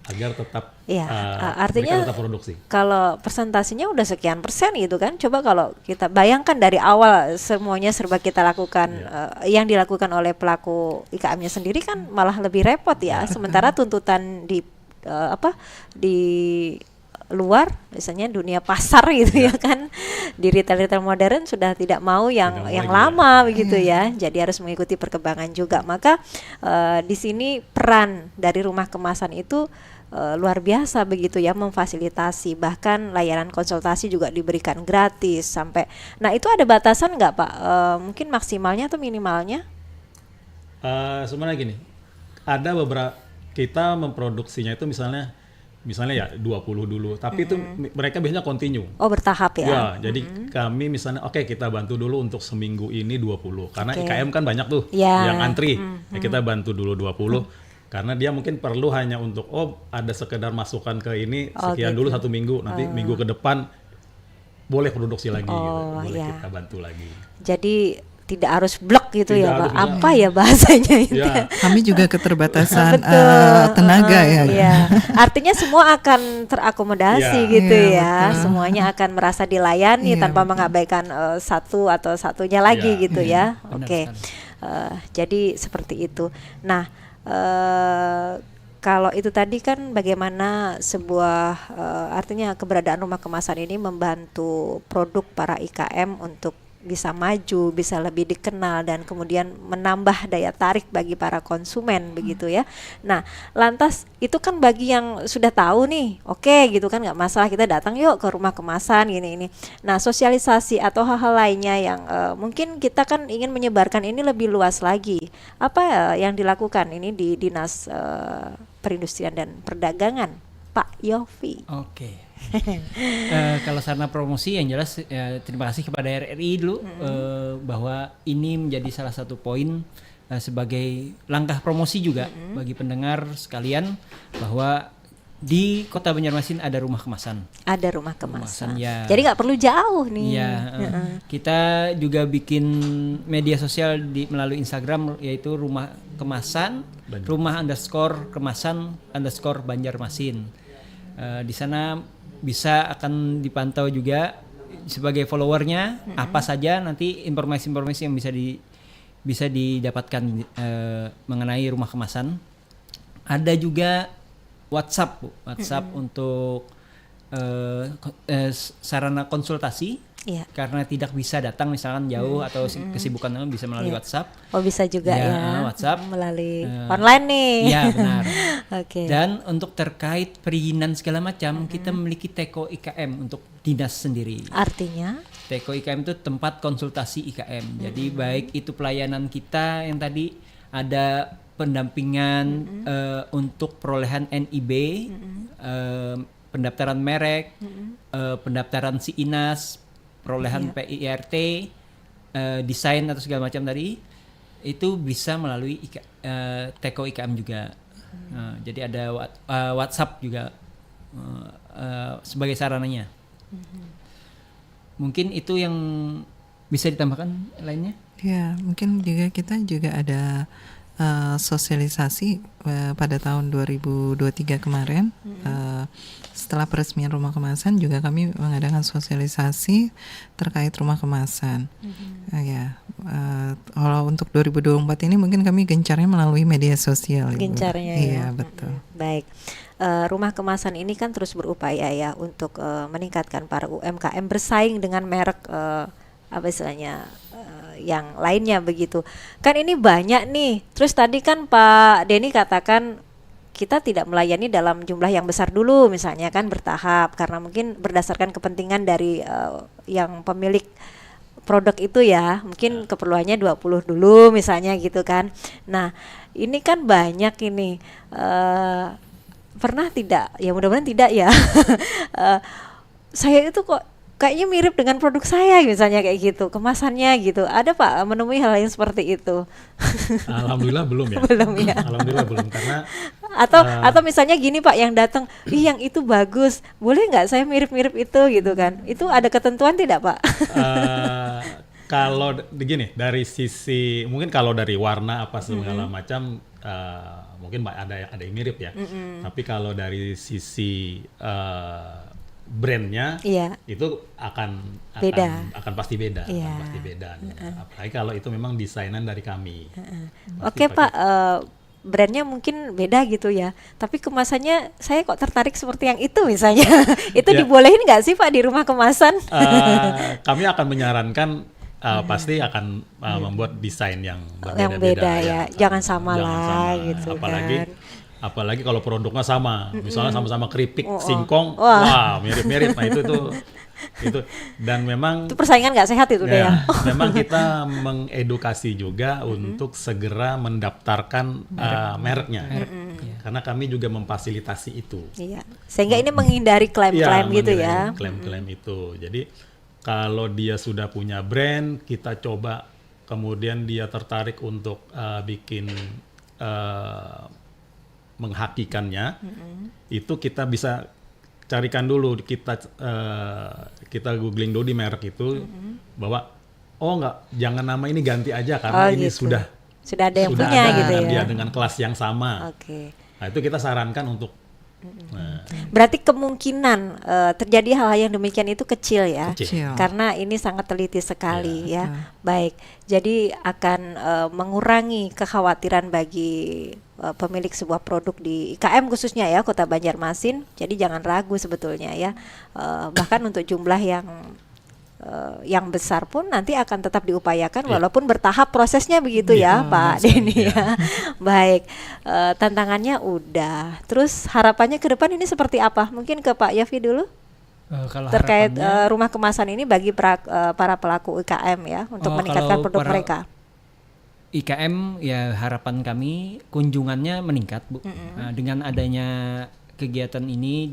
agar tetap Iya, mereka artinya tetap produksi. kalau persentasinya udah sekian persen gitu kan, coba kalau kita bayangkan dari awal semuanya serba kita lakukan, yang dilakukan oleh pelaku IKM-nya sendiri kan malah lebih repot ya. Sementara tuntutan di di luar, misalnya dunia pasar gitu ya kan, di retail modern sudah tidak mau yang Tidak mau lagi lama begitu ya. Jadi harus mengikuti perkembangan juga. Maka di sini peran dari rumah kemasan itu luar biasa begitu ya, memfasilitasi, bahkan layanan konsultasi juga diberikan gratis sampai. Nah itu ada batasan nggak Pak? Mungkin maksimalnya atau minimalnya? Sebenarnya gini, ada beberapa kita memproduksinya itu misalnya ya 20 dulu, tapi itu mereka biasanya continue. Oh bertahap ya? Ya, jadi kami misalnya oke, kita bantu dulu untuk seminggu ini 20 karena Oke. IKM kan banyak tuh Ya. yang antri. Ya, kita bantu dulu 20 karena dia mungkin perlu hanya untuk ada sekedar masukan ke ini sekian gitu. dulu 1 minggu, nanti minggu ke depan boleh produksi lagi gitu. Boleh ya. kita bantu lagi. Jadi tidak harus blok gitu Tidak ya harus Pak? blok. Apa ya bahasanya itu? Ya, Kami juga keterbatasan Betul, tenaga ya. iya. Artinya semua akan terakomodasi Iya. gitu Iya, ya. betul. Semuanya akan merasa dilayani Iya, tanpa betul. mengabaikan satu atau satunya lagi Iya, gitu ya. benar Oke. sekali. Jadi seperti itu. Nah, kalau itu tadi kan bagaimana sebuah artinya keberadaan rumah kemasan ini membantu produk para IKM untuk bisa maju, bisa lebih dikenal dan kemudian menambah daya tarik bagi para konsumen begitu ya. Nah, lantas itu kan bagi yang sudah tahu nih, oke gitu kan nggak masalah kita datang yuk ke rumah kemasan ini. Nah, sosialisasi atau hal-hal lainnya yang mungkin kita kan ingin menyebarkan ini lebih luas lagi. Apa yang dilakukan ini di Dinas Perindustrian dan Perdagangan, Pak Yofi? Oke. Kalau sarana promosi yang jelas terima kasih kepada RRI dulu bahwa ini menjadi salah satu poin sebagai langkah promosi juga bagi pendengar sekalian bahwa di Kota Banjarmasin ada rumah kemasan. Ada rumah kemasan. Ya. Jadi nggak perlu jauh nih. Iya, kita juga bikin media sosial melalui Instagram yaitu rumah kemasan, rumah_kemasan_Banjarmasin. Di sana bisa akan dipantau juga sebagai followernya apa saja nanti informasi-informasi yang bisa didapatkan mengenai rumah kemasan. Ada juga WhatsApp, Bu. WhatsApp untuk sarana konsultasi. Iya. Karena tidak bisa datang misalkan jauh atau kesibukan bisa melalui Iya. WhatsApp. Oh bisa juga ya, WhatsApp melalui online nih. Iya benar. Oke. Dan untuk terkait perizinan segala macam kita memiliki Teko IKM untuk dinas sendiri. Artinya? Teko IKM itu tempat konsultasi IKM. Jadi baik itu pelayanan kita yang tadi ada pendampingan untuk perolehan NIB, pendaftaran merek, pendaftaran SIINAS, perolehan PIRT, desain atau segala macam tadi itu bisa melalui Teko IKM juga. Jadi ada WhatsApp juga sebagai sarananya. Mungkin itu yang bisa ditambahkan lainnya? Ya, mungkin juga kita juga ada sosialisasi pada tahun 2023 kemarin. Setelah peresmian rumah kemasan juga kami mengadakan sosialisasi terkait rumah kemasan. Kalau untuk 2024 ini mungkin kami gencarnya melalui media sosial. Gencarnya Ibu. ya. Iya, betul. Baik. Rumah kemasan ini kan terus berupaya ya untuk meningkatkan para UMKM bersaing dengan merek apa istilahnya yang lainnya begitu. Kan ini banyak nih. Terus tadi kan Pak Denny katakan kita tidak melayani dalam jumlah yang besar dulu misalnya kan bertahap karena mungkin berdasarkan kepentingan dari yang pemilik produk itu ya, mungkin keperluannya 20 dulu misalnya gitu kan. Nah ini kan banyak ini, pernah tidak, ya mudah-mudahan tidak ya, saya itu kok kayaknya mirip dengan produk saya misalnya kayak gitu, kemasannya gitu. Ada Pak menemui hal yang seperti itu? Alhamdulillah belum ya. Belum ya. Alhamdulillah belum, karena Atau misalnya gini Pak, yang datang, ih yang itu bagus, boleh nggak saya mirip-mirip itu gitu kan? Itu ada ketentuan tidak Pak? kalau begini, dari sisi mungkin kalau dari warna apa segala macam, mungkin ada yang mirip ya. Tapi kalau dari sisi brandnya, itu akan pasti beda, akan pasti beda. Apalagi kalau itu memang desainan dari kami. Oke Pak, brandnya mungkin beda gitu ya, tapi kemasannya saya kok tertarik seperti yang itu misalnya. Itu dibolehin nggak sih Pak di rumah kemasan? Kami akan menyarankan pasti akan membuat desain yang berbeda-beda. Yang beda ya, jangan sama lah gitu kan. Apalagi kalau produknya sama, misalnya sama-sama keripik, singkong, wah mirip-mirip. Nah itu dan memang itu persaingan nggak sehat itu deh ya. Memang kita mengedukasi juga untuk segera mendaftarkan mereknya, karena kami juga memfasilitasi itu. Iya. Sehingga ini menghindari klaim-klaim gitu ya. Klaim-klaim itu. Jadi kalau dia sudah punya brand, kita coba kemudian dia tertarik untuk bikin menghakikannya, itu kita bisa carikan dulu, kita googling dulu di merek itu, bahwa jangan nama ini ganti aja karena ini gitu. sudah ada yang punya gitu ya. Dia dengan kelas yang sama. Nah itu kita sarankan untuk. Berarti kemungkinan terjadi hal yang demikian itu kecil ya, karena ini sangat teliti sekali ya. Baik, jadi akan mengurangi kekhawatiran bagi pemilik sebuah produk di IKM khususnya ya, Kota Banjarmasin. Jadi jangan ragu sebetulnya ya, bahkan untuk jumlah yang besar pun nanti akan tetap diupayakan walaupun bertahap prosesnya begitu ya Pak Denny ya. Baik, tantangannya udah. Terus harapannya ke depan ini seperti apa? Mungkin ke Pak Yafi dulu. Kalau terkait rumah kemasan ini bagi para pelaku UKM ya, untuk meningkatkan produk mereka. IKM ya, harapan kami kunjungannya meningkat Bu. Dengan adanya kegiatan ini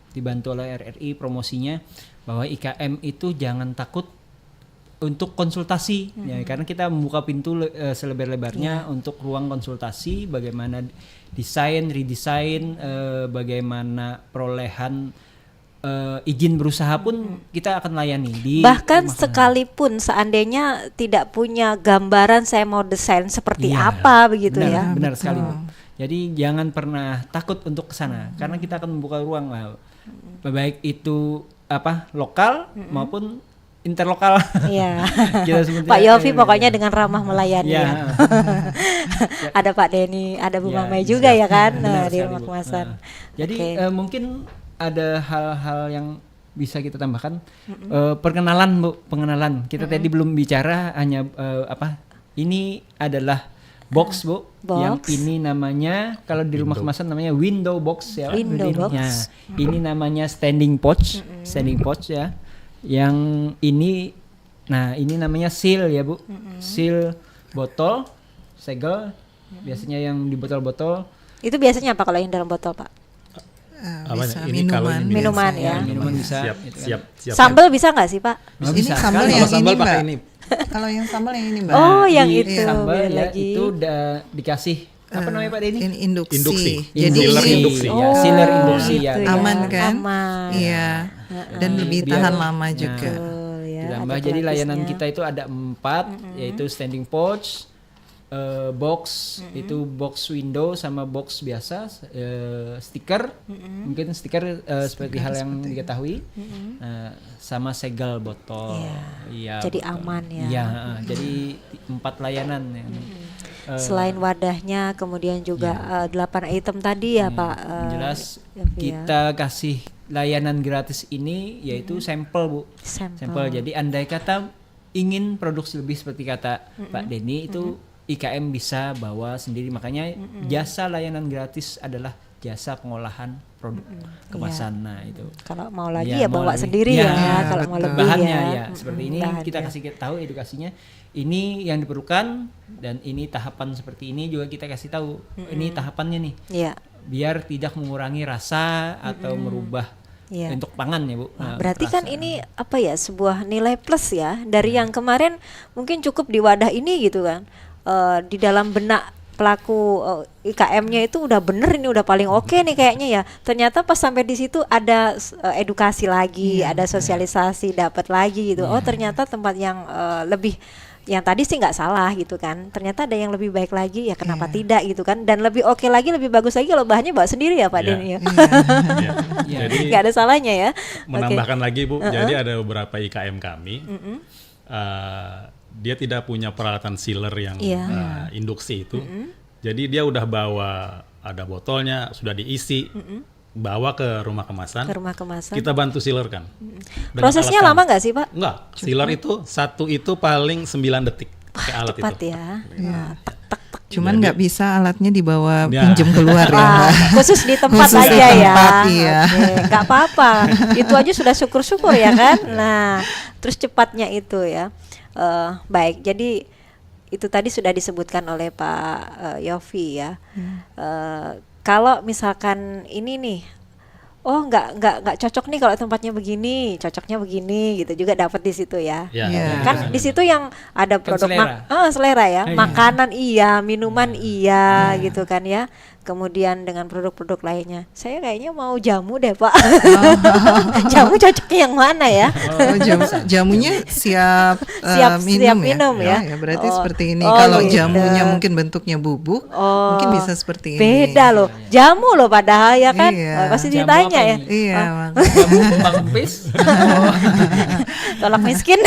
dibantu oleh RRI promosinya, bahwa IKM itu jangan takut untuk konsultasi ya, karena kita membuka pintu selebar-lebarnya untuk ruang konsultasi, bagaimana desain, redesign, bagaimana perolehan izin berusaha pun kita akan layani. Bahkan sekalipun seandainya tidak punya gambaran saya mau desain seperti apa begitu ya. Benar sekali Bu. Jadi jangan pernah takut untuk kesana, karena kita akan membuka ruang, baik itu lokal maupun interlokal. Iya. Pak Yofi pokoknya dengan ramah melayani ya. Ada Pak Denny, ada Bu Mamai juga ya kan di rumah kemasan. Jadi mungkin ada hal-hal yang bisa kita tambahkan. Perkenalan Bu, pengenalan. Kita tadi belum bicara, hanya ini adalah box Bu, yang ini namanya kalau di rumah kemasan namanya window box ya. Window box. Ini namanya standing pouch, ya. Yang ini, ini namanya seal ya Bu, seal botol, segel. Biasanya yang di botol-botol. Itu biasanya apa kalau yang dalam botol Pak? Bisa minuman ya. Minuman bisa. Siap. Sambal bisa nggak sih Pak? Ini sambal yang ini Mbak. Ini. Kalau yang sambal yang ini Mbak. Oh yang itu. Sambal ya, itu udah dikasih apa namanya Pak Denny? Induksi. Jadi induksi. Sealer induksi ya. Aman kan? Aman. Iya. Dan lebih tahan lama juga. Ditambah jadi layanan kita itu ada 4, yaitu standing pouch, box, itu box window sama box biasa, stiker, mungkin stiker seperti hal yang diketahui, sama segel botol. Iya. Jadi aman ya. Iya, jadi 4 layanan yang selain wadahnya, kemudian juga 8 item tadi ya Pak. Jelas kita kasih layanan gratis ini, yaitu sampel Bu. Sampel. Jadi andai kata ingin produksi lebih seperti kata Pak Denny, itu IKM bisa bawa sendiri. Makanya jasa layanan gratis adalah jasa pengolahan produk kemasan. Nah itu. Kalau mau lagi Ya, ya mau bawa lagi. sendiri Ya, ya, kalau mau betul. lebih Bahannya ya. ya seperti ini kita kasih tahu edukasinya. Ini yang diperlukan dan ini tahapan seperti ini juga kita kasih tahu. Ini tahapannya nih. Iya. Biar tidak mengurangi rasa atau merubah Iya. untuk pangan ya Bu. Nah, berarti kan ini apa ya, sebuah nilai plus ya dari yang kemarin mungkin cukup di wadah ini gitu kan. Di dalam benak pelaku IKM-nya itu udah bener, ini udah paling oke nih kayaknya ya. Ternyata pas sampai di situ ada edukasi lagi, ada sosialisasi dapat lagi gitu. Oh ternyata tempat yang lebih, yang tadi sih nggak salah gitu kan, ternyata ada yang lebih baik lagi ya, kenapa tidak gitu kan, dan lebih oke lagi, lebih bagus lagi kalau bahannya bawa sendiri ya Pak Denny ya. Jadi Nggak ada salahnya ya. menambahkan lagi Bu, jadi ada beberapa IKM kami, dia tidak punya peralatan sealer yang induksi itu, jadi dia udah bawa, ada botolnya sudah diisi, bawa ke rumah kemasan. Ke rumah kemasan. Kita bantu sealerkan. Prosesnya lama nggak sih Pak? Enggak, sealer itu satu itu paling 9 detik pakai alat Cepat itu. ya. Cuman nggak bisa alatnya dibawa Ya. pinjem keluar ya. Wah, khusus di tempat Khusus di aja ya. tempat, iya. Oke, nggak apa-apa. Itu aja sudah syukur-syukur ya kan. Nah, terus cepatnya itu ya. Baik, jadi itu tadi sudah disebutkan oleh Pak Yofi ya. Kalau misalkan ini nih, oh nggak cocok nih kalau tempatnya begini, cocoknya begini gitu juga dapat di situ ya. Ya, Iya. Kan di situ yang ada produk selera. selera ya, Iya. makanan iya, minuman iya gitu kan ya. Kemudian dengan produk-produk lainnya, saya kayaknya mau jamu deh Pak. Jamu cocoknya yang mana ya? Oh, jamunya siap Siap minum minum ya. Ya, berarti Oh. seperti ini. Oh, Kalau gitu. jamunya mungkin bentuknya bubuk, mungkin bisa seperti ini. Beda loh, jamu loh padahal ya kan. Iya. Pasti Jamu ditanya apa ya. ini? Iya, Bang Pis. Tolak miskin.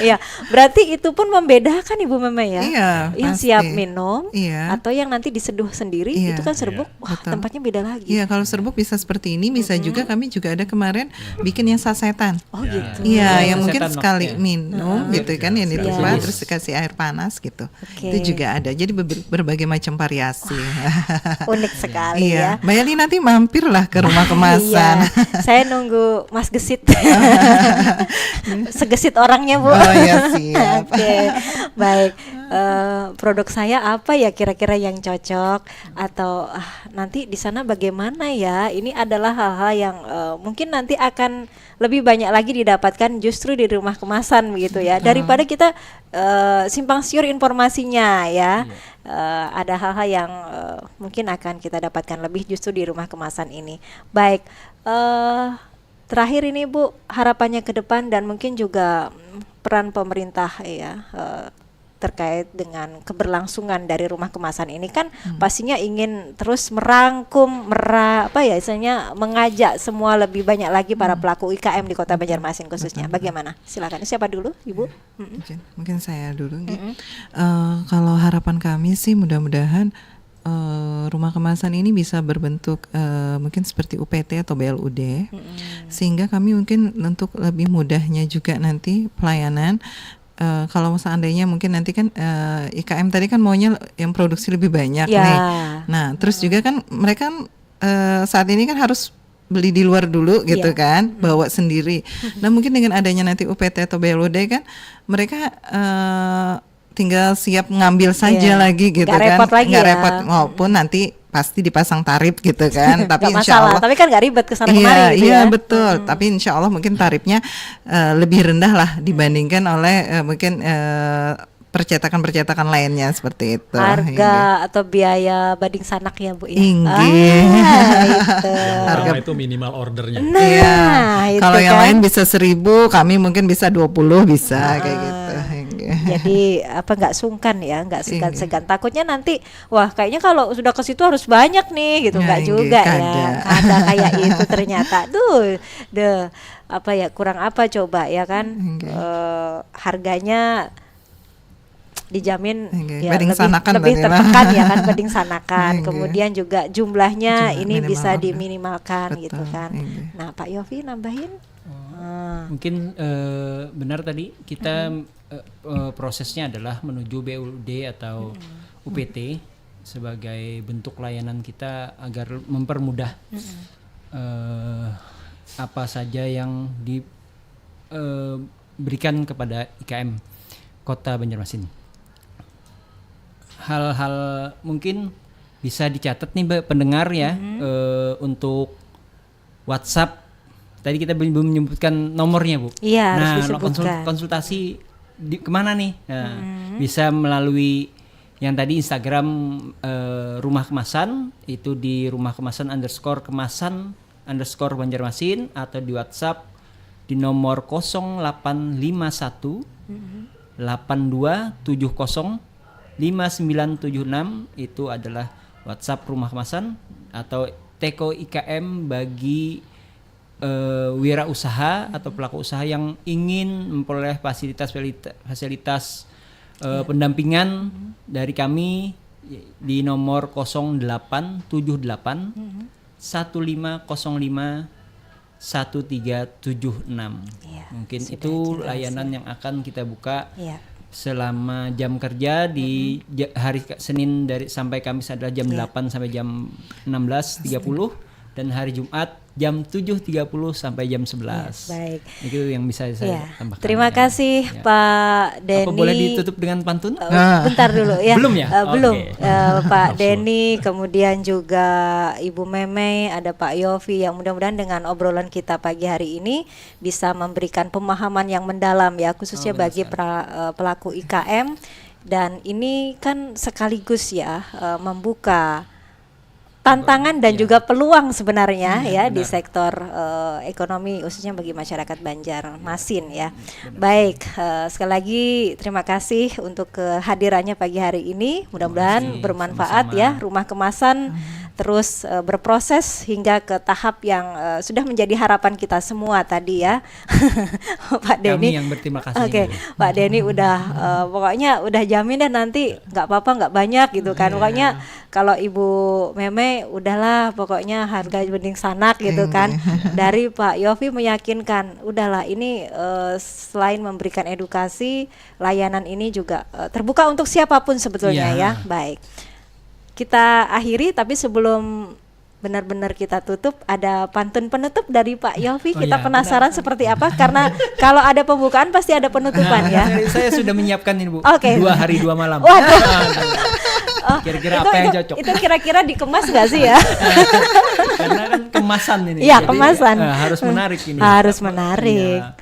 Iya, berarti itu pun membedakan Ibu Meme ya. Iya, Yang pasti. siap minum Iya. atau yang nanti diseduh sendiri, Iya. itu kan serbuk. Wah, betul. tempatnya beda lagi. Iya, kalau serbuk bisa seperti ini, bisa juga kami juga ada kemarin bikin yang sasetan. Oh gitu. Iya, yang mungkin Sasetan sekali nok, ya. minum gitu kan, yang Iya. ditumpah terus dikasih air panas gitu. Oke. Itu juga ada. Jadi berbagai macam variasi. Unik sekali ya. Iya, Mbak Yali nanti mampirlah ke rumah kemasan. Iya, saya nunggu Mas Gesit. Segesit orangnya Bu. Oh ya siap. Oke, baik. Produk saya apa ya kira-kira yang cocok, atau nanti di sana bagaimana ya? Ini adalah hal-hal yang mungkin nanti akan lebih banyak lagi didapatkan justru di rumah kemasan begitu ya, daripada kita simpang siur informasinya ya. Ada hal-hal yang mungkin akan kita dapatkan lebih justru di rumah kemasan ini. Baik. Terakhir ini Bu, harapannya ke depan dan mungkin juga peran pemerintah ya terkait dengan keberlangsungan dari rumah kemasan ini kan pastinya ingin terus merangkum, istilahnya mengajak semua lebih banyak lagi para pelaku IKM di Kota Banjarmasin khususnya. Bagaimana? Silakan. Siapa dulu, Ibu? Mungkin saya dulu. Kalau harapan kami sih mudah-mudahan rumah kemasan ini bisa berbentuk mungkin seperti UPT atau BLUD, sehingga kami mungkin untuk lebih mudahnya juga nanti pelayanan. Kalau seandainya mungkin nanti kan IKM tadi kan maunya yang produksi lebih banyak nih. Nah, terus juga kan mereka saat ini kan harus beli di luar dulu gitu kan, bawa sendiri. Nah, mungkin dengan adanya nanti UPT atau BLUD kan mereka tinggal siap ngambil saja lagi gitu Nggak kan, repot lagi nggak ya. repot, maupun nanti pasti dipasang tarif gitu kan. Tapi Nggak insya masalah, Allah tapi kan nggak ribet kesana kemari gitu iya ya. betul. Tapi insya Allah mungkin tarifnya lebih rendah lah dibandingkan oleh mungkin percetakan lainnya seperti itu. Harga atau biaya banding sanak ya Bu ya. Inggih. Itu. Harga itu minimal ordernya. Nah, Iya. itu Kalau yang kan. lain bisa 1.000, kami mungkin bisa 20 bisa kayak gitu. Jadi nggak sungkan ya, nggak segan-segan. Takutnya nanti wah kayaknya kalau sudah ke situ harus banyak nih gitu, nggak juga ya. Ada kayak itu ternyata. Kurang apa coba ya kan? Harganya dijamin ya lebih tertekan ya kan, banding sanakan. Kemudian juga jumlahnya ini bisa diminimalkan gitu kan. Nah, Pak Yofi nambahin. Mungkin benar tadi kita prosesnya adalah menuju BUD atau UPT. sebagai bentuk layanan kita agar mempermudah apa saja yang diberikan kepada IKM Kota Banjarmasin. Hal-hal mungkin bisa dicatat nih Mbak pendengar ya, untuk WhatsApp. Tadi kita belum menyebutkan nomornya Bu. Iya, nah, harus disebutkan. konsultasi kemana nih? Nah, bisa melalui yang tadi Instagram Rumah Kemasan, itu di Rumah Kemasan _Kemasan_Banjarmasin, atau di WhatsApp di nomor 0851 8270 5976. Itu adalah WhatsApp Rumah Kemasan atau Teko IKM bagi wirausaha atau pelaku usaha yang ingin memperoleh fasilitas pendampingan dari kami di nomor 0878 1505 1376. Mungkin itu layanan yang akan kita buka selama jam kerja di hari Senin sampai Kamis adalah jam 8 sampai jam 16.30, dan hari Jumat jam 7.30 sampai jam 11. Baik. Itu yang bisa saya tambahkan. Terima kasih Pak Denny. Apa boleh ditutup dengan pantun? Bentar dulu ya. Belum ya? Belum. Okay. Pak Denny, kemudian juga Ibu Meme, ada Pak Yofi, yang mudah-mudahan dengan obrolan kita pagi hari ini bisa memberikan pemahaman yang mendalam ya, khususnya bagi pelaku IKM. Dan ini kan sekaligus ya membuka tantangan dan juga peluang sebenarnya ya di sektor ekonomi, khususnya bagi masyarakat Banjarmasin ya. Baik, sekali lagi terima kasih untuk kehadirannya pagi hari ini. Mudah-mudahan bermanfaat ya. Rumah Kemasan terus berproses hingga ke tahap yang sudah menjadi harapan kita semua tadi ya. Pak Denny. Kami yang berterima kasih. Oke, Pak Denny udah pokoknya udah jamin deh nanti nggak apa-apa, nggak banyak gitu kan. Pokoknya kalau Ibu Meme udahlah, pokoknya harga bening sanak gitu kan. Dari Pak Yofi meyakinkan, udahlah ini selain memberikan edukasi, layanan ini juga terbuka untuk siapapun sebetulnya ya. Baik, kita akhiri, tapi sebelum benar-benar kita tutup, ada pantun penutup dari Pak Yofi. Kita penasaran seperti apa, karena kalau ada pembukaan pasti ada penutupan ya. Saya sudah menyiapkan ini Bu. 2 hari 2 malam. Kira-kira apa yang cocok? Itu kira-kira dikemas nggak sih ya? Karena kan kemasan ini. Iya, kemasan. Harus menarik ini. Harus menarik. Ya.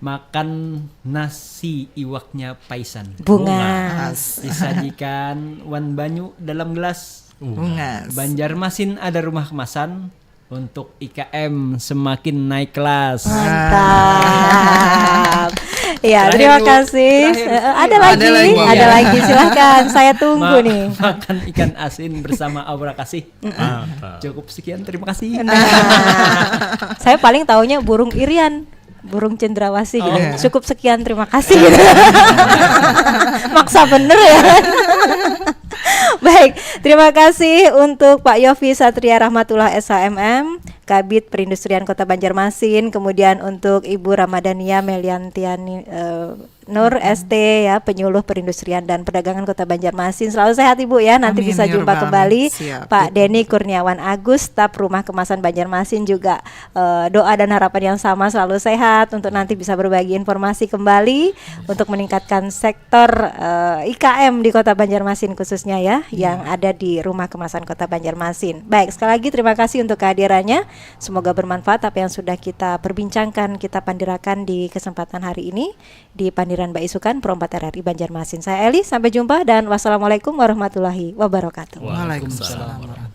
Makan nasi iwaknya paisan. Bungas. Disajikan wan banyu dalam gelas. Bungas. Banjarmasin ada Rumah Kemasan untuk IKM semakin naik kelas. Mantap. Ya, Terakhir, terima Bu. kasih. Ada lagi. Silahkan, saya tunggu nih. Makan ikan asin bersama Aura Kasih. Cukup sekian, terima kasih. Saya paling taunya burung irian, burung cendrawasih gitu. Cukup sekian, terima kasih. Maksa bener ya. Baik, terima kasih untuk Pak Yofi Satria Rahmatullah SHMM, Kabid Perindustrian Kota Banjarmasin, kemudian untuk Ibu Ramadhania Meliantiani Nur ST ya, Penyuluh Perindustrian dan Perdagangan Kota Banjarmasin. Selalu sehat Ibu ya, nanti bisa jumpa kembali. Pak Denny Kurniawan Agus, staf Rumah Kemasan Banjarmasin juga doa dan harapan yang sama, selalu sehat untuk nanti bisa berbagi informasi kembali untuk meningkatkan sektor IKM di Kota Banjarmasin khususnya ya, yang ada di Rumah Kemasan Kota Banjarmasin. Baik, sekali lagi terima kasih untuk kehadirannya. Semoga bermanfaat apa yang sudah kita perbincangkan, kita pandirakan di kesempatan hari ini di Pandiran Mbak Isukan Pro 4 RRI Banjarmasin. Saya Eli, sampai jumpa dan wassalamualaikum warahmatullahi wabarakatuh. Waalaikumsalam.